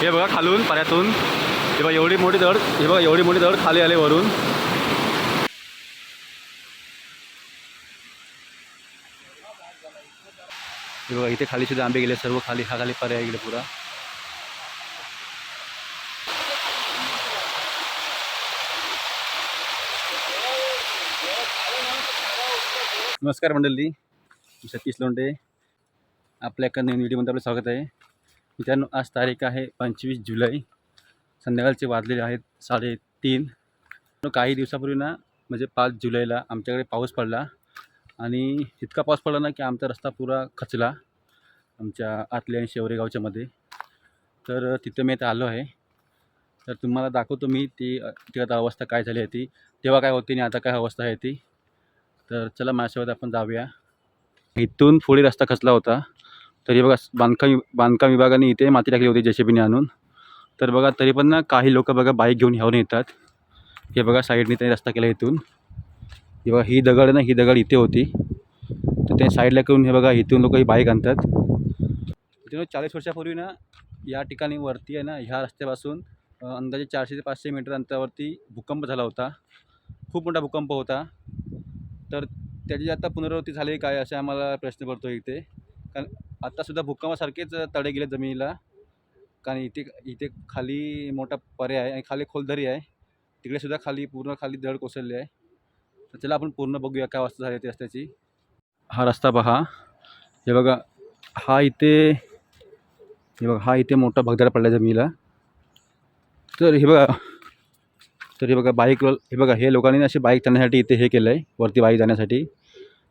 हे बघा खालून पाण्यातून हे बघा एवढी मोठी दगड, हे बघा एवढी मोठी दगड खाली आले वरून. हे बघा इथे खाली सुद्धा आंबे गेले सर्व खाली, हा खाली पर्याय इकडे पुरा. नमस्कार मंडळी, सतीश लोंढे आपल्या एका नवीन व्हिडिओमध्ये आपलं स्वागत आहे. मित्रांनो, आज तारीख आहे 25 जुलै. संध्याकाळचे वाजलेले आहेत 3:30. काही दिवसापूर्वी ना म्हणजे 5 जुलैला आमच्याकडे पाऊस पडला आणि इतका पाऊस पडला ना की आमचा रस्ता पुरा खचला आमच्या आतल्या आणि शेवरेगावच्यामध्ये. तर तिथं मी आता आलो आहे. तर तुम्हाला दाखवतो मी ती आता अवस्था काय झाली आहे ती, तेव्हा काय होती आणि आता काय अवस्था आहे ती. तर चला माझ्यासोबत आपण जाऊया. इथून पुढे रस्ता खचला होता. तरी बघा बांधकाम विभागाने इथे माती टाकली होती JCBने आणून. तर बघा तरी पण ना काही लोक बघा बाईक घेऊन ह्यावरून येतात. हे बघा साईडने त्यांनी रस्ता केला इथून. हे बघा ही दगड ना, ही दगड इथे होती तर ते साईडला करून हे बघा इथून लोक ही बाईक आणतात. इथून 40 वर्षापूर्वी ना या ठिकाणी वरती आहे ना, ह्या रस्त्यापासून अंदाजे 400 ते 500 मीटर अंतरावरती भूकंप झाला होता. खूप मोठा भूकंप होता. तर त्याची आता पुनरावृत्ती झाली काय असे आम्हाला प्रश्न पडतो इथे. कारण आत्तासुद्धा भूकंपासारखेच तडे गेले जमिनीला. कारण इथे खाली मोठा पर्याय आहे आणि खाली खोलदरी आहे. तिकडेसुद्धा खाली पूर्ण खाली दगड कोसळले आहे. तर चला आपण पूर्ण बघूया काय अवस्था झाली ती रस्त्याची. हा रस्ता पहा, हे बघा हा इथे, हे बघा हा इथे मोठा भगदाड पडला जमिनीला. तर हे बघा बाईकवर, हे बघा हे लोकांनी अशी बाईक चालण्यासाठी इथे हे केलं आहे वरती बाईक जाण्यासाठी.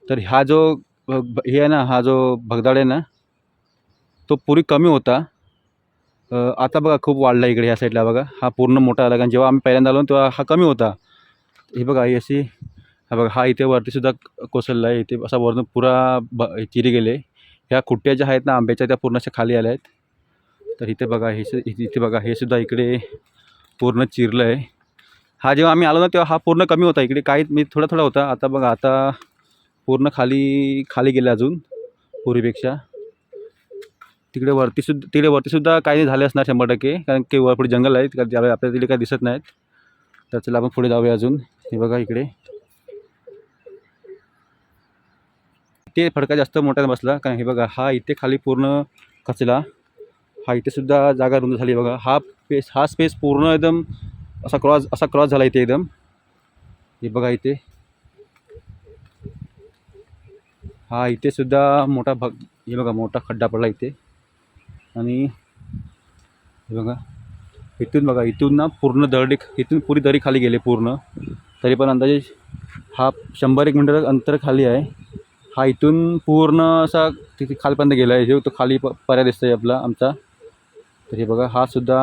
तर हा जो हे आहे ना, हा जो भगदाड आहे ना तो पूर्वी कमी होता. आता बघा खूप वाढला इकडे ह्या साईडला. बघा हा पूर्ण मोठा आला, कारण जेव्हा आम्ही पहिल्यांदा आलो तेव्हा हा कमी होता. हे बघा ही अशी, हा बघा हा इथे वरतीसुद्धा कोसळला आहे. इथे असा वरून पुरा चिरी गेले. ह्या खुट्ट्या ज्या आहेत ना आंब्याच्या त्या पूर्ण अशा खाली आल्या आहेत. तर इथे बघा इथे बघा हे सुद्धा इकडे पूर्ण चिरलं आहे. हा जेव्हा आम्ही आलो ना तेव्हा हा पूर्ण कमी होता. इकडे काही मी थोडा होता. आता बघा आता पूर्ण खाली गेलं अजून पूर्वीपेक्षा. तिकडे वरतीसुद्धा काही झाले असणार 100%, कारण की पुढे जंगल आहे ज्यावेळी आपल्याला तिथे काही दिसत नाहीत. तर चला आपण पुढे जाऊया अजून. हे बघा इकडे ते फडका जास्त मोठा बसला, कारण हे बघा हा इथे खाली पूर्ण खचला. हा इथेसुद्धा जागा रुंद झाली. बघा हा स्पेस पूर्ण एकदम असा क्रॉस झाला इथे एकदम. हे बघा इथे हा इथेसुद्धा मोठा हे बघा मोठा खड्डा पडला इथे. आणि हे बघा इथून ना पूर्ण इथून पुरी दरी खाली गेले पूर्ण. तरी पण अंदाजे हा 100-1 मीटर अंतर खाली आहे. हा इथून पूर्ण असा तिथे खालपर्यंत गेला आहे. जो तो खाली पर्याय दिसतोय आपला आमचा. तर हे बघा हा सुद्धा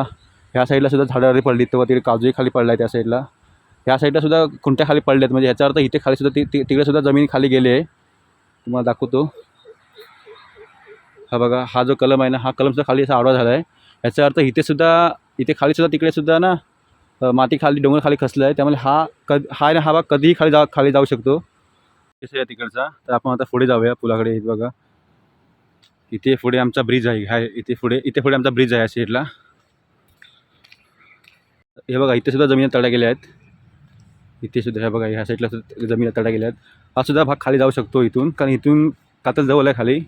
ह्या साईडला सुद्धा झाडावरी पडली, तेव्हा तिकडे काजूही खाली पडला आहे त्या साईडला. ह्या साईडला सुद्धा खुंट्या खाली पडल्यात. म्हणजे ह्याचा अर्थ इथे खाली सुद्धा तिकडे सुद्धा जमीन खाली गेली आहे. तुम्हाला दाखवतो. हा बघा हा जो कलम आहे ना, हा कलमचा खाली असा आडवा झाला आहे. याचा अर्थ इथे खाली सुद्धा तिकडे सुद्धा ना माती खाली डोंगर खाली खचलं आहे. त्यामुळे हा भाग कधीही खाली जाऊ शकतो. कसं आहे तिकडचा. तर आपण आता पुढे जाऊया पुलाकडे. बघा इथे पुढे आमचा ब्रिज आहे. इथे पुढे आमचा ब्रिज आहे या साईडला. हे बघा इथे सुद्धा जमिनी तडा गेल्या आहेत. इथे सुद्धा हे बघा ह्या साईडला सुद्धा जमिनी तडा गेल्या आहेत. हा सुद्धा भाग खाली जाऊ शकतो इथून, कारण इथून कातल जवळ आहे खाली.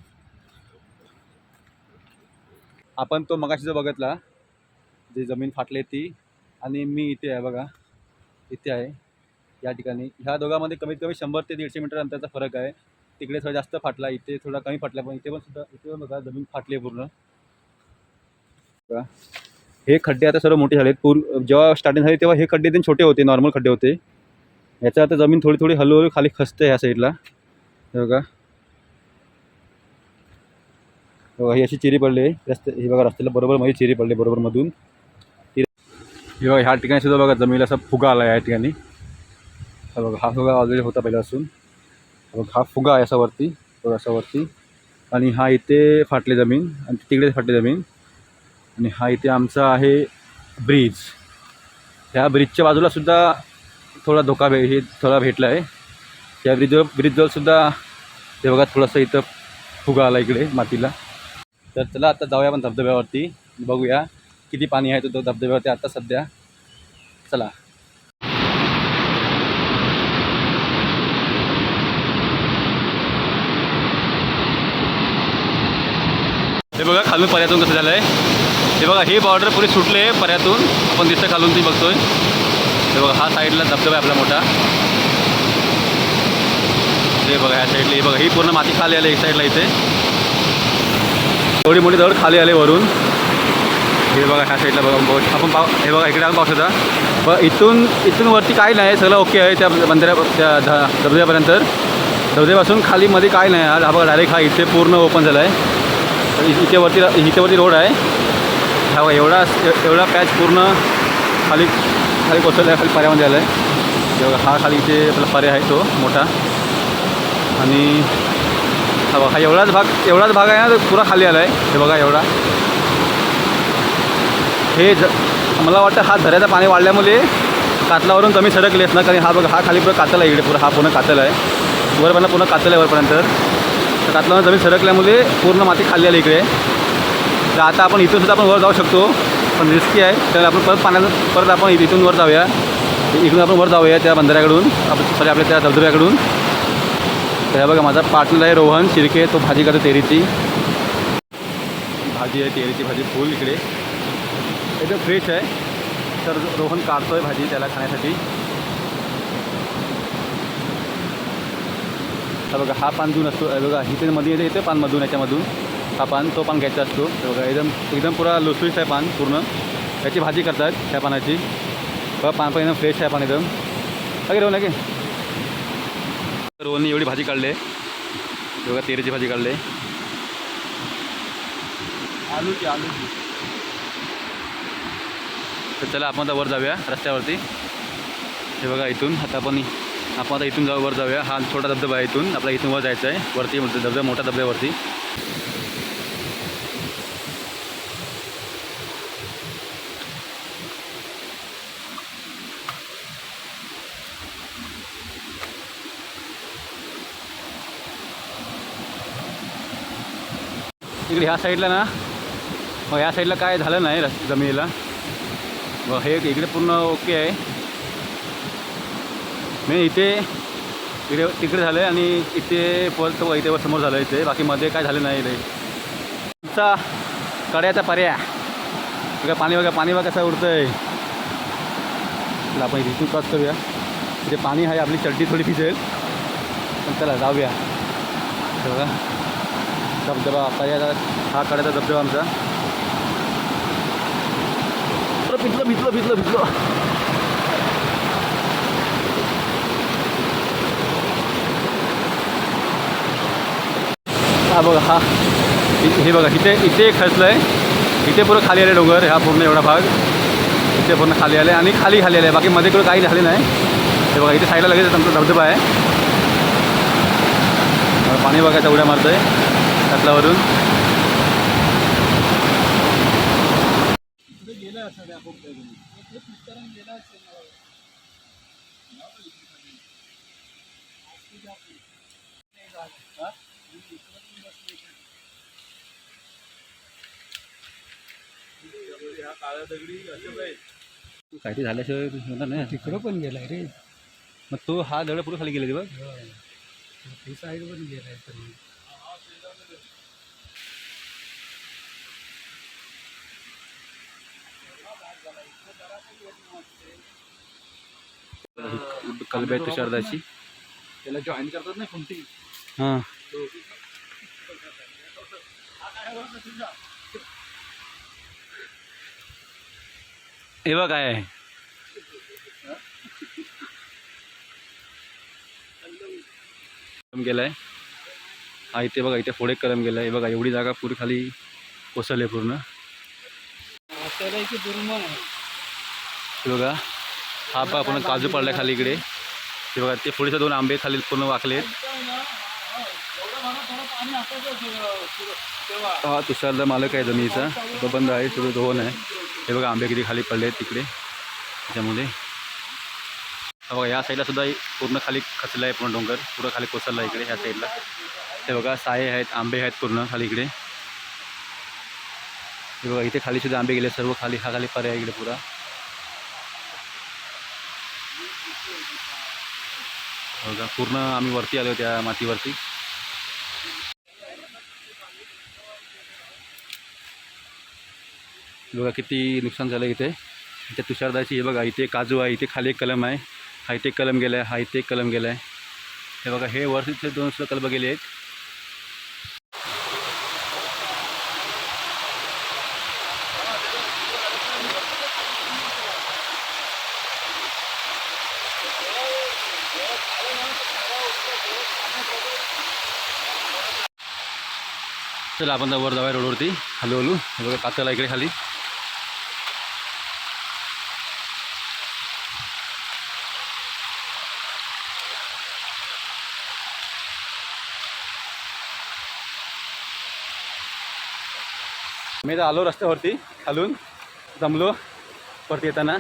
आपण तो मगाशी जो बघितला जी जमीन फाटली ती, आणि मी इथे आहे बघा, इथे आहे या ठिकाणी. ह्या दोघांमध्ये कमीत कमी 100 ते 150 मीटर अंतराचा फरक आहे. तिकडे थोडा जास्त फाटला, इथे थोडा कमी फाटला. पण इथे पण बघा जमीन फाटली आहे पूर्ण. हे खड्डे आता सर्व मोठे झालेत. जेव्हा स्टार्टिंग झाली तेव्हा हे खड्डे एकदम छोटे होते, नॉर्मल खड्डे होते. याचा आता जमीन थोडी हळूहळू खाली खचते ह्या साईडला. बघा ही अशी चिरी पडली आहे हे बघा रस्त्याला बरोबर मध्ये चिरी पडली बरोबर मधून. हे बघा ह्या ठिकाणी सुद्धा बघा जमिनीला असा फुगा आला या ठिकाणी. बघा हा फुगा ऑलरेडी होता पहिल्यापासून. बघा हा फुगा आहे असा वरती, बघा असा वरती. आणि हा इथे फाटली जमीन आणि तिकडे फाटली जमीन. आणि हा इथे आमचा आहे ब्रिज. ह्या ब्रिजच्या बाजूला सुद्धा थोडा धोका थोडा भेटला आहे. त्या ब्रिजजवळ सुद्धा हे बघा थोडंसं इथं फुगा आला इकडे मातीला. तर चला आता जाऊया आपण धबधब्यावरती, बघूया किती पाणी आहे तो धबधब्यावरती आता सध्या. चला. हे बघा खालून पर्यातून कसं झालं आहे. हे बघा हे बॉर्डर पुढे सुटले आहे पर्यातून. आपण दिसतं खालून ती बघतोय. हे बघा हा साईडला धबधबा आहे आपला मोठा. हे बघा ह्या साईडला हे बघा ही पूर्ण माती खाली आली एक साईडला इथे. एवढी मोठी दगड खाली आले वरून. हे बघा ह्या साईडला बघा आपण हे बघा इकडे आपण पाहू शकता. बघ इथून वरती काही नाही, सगळं ओके आहे त्या त्या धबधब्यापर्यंत. धबधब्यापासून खाली मध्ये काय नाही. हा बघा डायरेक्ट हा इथे पूर्ण ओपन झाला आहे. इथे वरती रोड आहे. हा बघा एवढा पॅच पूर्ण खाली कोसळला आहे, खाली पर्यामध्ये आला आहे. बघा हा खाली इथे आपला पर्याय आहे तो मोठा. आणि हा बघा एवढाच भाग आहे ना तो पुरा खाली आला आहे. हे बघा एवढा मला वाटतं हा झऱ्याचं पाणी वाढल्यामुळे कातलावरून कमी सरकलेस ना, कारण हा बघा हा खाली पुरा कातल आहे. इकडे पुरा हा पूर्ण कातल आहे. वरपर्यंत पूर्ण कातल आहे वरपर्यंत. तर कातलावरून जमीन सरकल्यामुळे पूर्ण माती खाली आली इकडे. तर आता आपण इथून सुद्धा आपण वर जाऊ शकतो, पण रिस्की आहे. तर आपण परत आपण इथून वर जाऊया. इकडून आपण वर जाऊया त्या बंधाऱ्याकडून, आपल्या त्या धबधब्याकडून. तर बघा माझा पार्टनर आहे रोहन शिर्के. तो भाजी करतो तेरीची भाजी आहे. तेरीची भाजी फुल इकडे एकदम फ्रेश आहे. तर रोहन काढतोय भाजी त्याला खाण्यासाठी. तर बघा हा पान देऊन असतो. बघा इथे मध्ये येते पान मधून, याच्यामधून हा पान तो पान घ्यायचा असतो. तर बघा एकदम पुरा लुसलुसीत आहे पान पूर्ण. याची भाजी करतात त्या पानाची. बघा पान पण एकदम फ्रेश आहे पान एकदम. काय रोहन आहे की रोहनने एवढी भाजी काढली आहे. बघा तेरीची भाजी काढली आहे. आलूची. तर चला आपण आता वर जाऊया रस्त्यावरती. हे बघा इथून आपण आता इथून वर जाऊया. हा छोटा धबधबा आहे. इथून आपला इथून वर जायचं आहे वरती. धबधबा मोठा धबधब्यावरती. इकडे ह्या साईडला ना मग ह्या साईडला काय झालं नाही जमिनीला. मग हे इकडे पूर्ण ओके आहे. मी तिकडे झालं आहे आणि इथे इथे समोर झालं इथे. बाकी मध्ये काय झालं नाही रे. तुमचा कड्याचा पर्याय बघा. पाणी बघा कसं उडतं आहे. आपण इथून क्रॉस करूया. इथे पाणी आहे. आपली चड्डी थोडी भिजेल, पण चला जाऊया. बघा धबधबा पर्याय हा कड्याचा धबधबा आमचा. भिजलो. हा बघा हे बघा इथे खचलं आहे. इथे पूर्ण खाली आले डोंगर. हा पूर्ण एवढा भाग इथे पूर्ण खाली आले आणि खाली आले. बाकी मध्ये कुठं काही झाले नाही. हे बघा इथे साईडला लगेच आमचा धबधबा आहे. पाणी बघायचं उड्या मारतं आहे कातलावरून. काहीतरी झाल्याशिवाय होणार नाही. तिकडं पण गेलाय रे. मग तो हा दगड पुढे खाली गेले बघ. ती साईड पण गेलाय. कलबी आहे तुषारदाची. त्याला जॉईन करतात ना कोणती. हां हे बघ काय आहे. गेलाय हा इथे बघा. इथे पुढे कलम गेलाय. बघा एवढी जागा पुरी खाली कोसळली पूर्ण. बघा हा बघा पूर्ण काजू पडलाय खाली इकडे. हे बघा ते पुढेचे 2 आंबे खाली पूर्ण वाकले. हा तुषारदा मालक आहे जमिनीचा. तो बंद आहे. थोडं धोवन आहे. हे बघा आंबे किती खाली पडले आहेत तिकडे. त्याच्यामुळे बघा या साईडला सुद्धा पूर्ण खाली खचला आहे. पूर्ण डोंगर पुढं खाली कोसळला इकडे ह्या साईडला. हे बघा साये आहेत, आंबे आहेत पूर्ण खाली इकडे. हे बघा इथे खाली सुद्धा आंबे गेले सर्व खाली, हा खाली पर्याय इकडे पुरा. बघा पूर्ण आम्ही वरती आलो त्या मातीवरती. बघा किती नुकसान झालं इथे. इथे तुषारदाची हे बघा इथे काजू आहे, इथे खाली एक कलम आहे, हा इथे एक कलम गेला आहे, हा इथे एक कलम गेला आहे. हे बघा हे वरतीचे 2 सुद्धा कलम गेले आहेत. चला आपण वर जाऊया रोडवरती हळूहळू. हे बघा कातला इकडे खाली. मी तर आलो रस्त्यावरती खालून, दमलो वरती येताना.